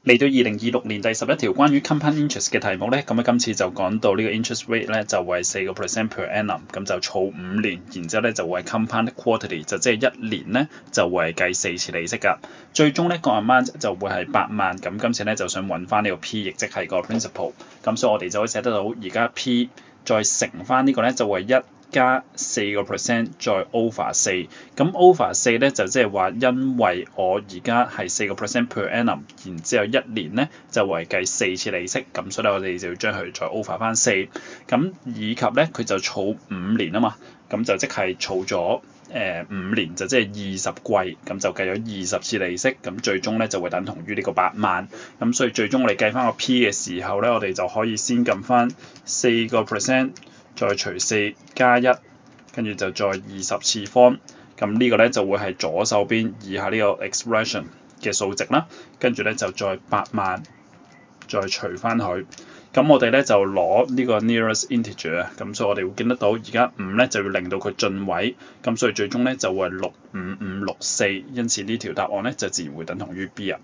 嚟到2026年第11條關於 compound interest 嘅題目咧，咁今次就講到呢個 interest rate 咧就會係4% per annum，咁就儲5年，然之後咧就會係 compound quarterly，就即係1年咧就會係計4次利息㗎。最終咧個 amount 就會係8萬，咁今次咧就想揾翻呢個 P， 亦即係個 principal， 咁所以我哋就可以寫得到而家 P 再乘翻呢個咧就會係1加4% 再 over 4，咁 over 4咧就即係話因為我而家係4% per annum， 然之後1年咧就為計4次利息，咁所以我哋就要將佢再 over 翻4，咁以及咧佢就儲5年啊嘛，咁就即係儲咗5年就即係20季，咁就計咗20次利息，咁最終咧就會等同於呢個8萬，咁所以最終我哋計翻個 P 嘅時候咧，我哋就可以先撳翻4%。再除4加1，跟住就再20次方，咁呢個咧就會係左手邊以下呢個 expression 嘅數值啦，跟住咧就再8萬，再除翻佢，咁我哋咧就攞呢個 nearest integer 啊，咁所以我哋會見得到而家5咧就要令到佢進位，咁所以最終咧就會係65564，因此呢條答案咧就自然會等同於 B 啊。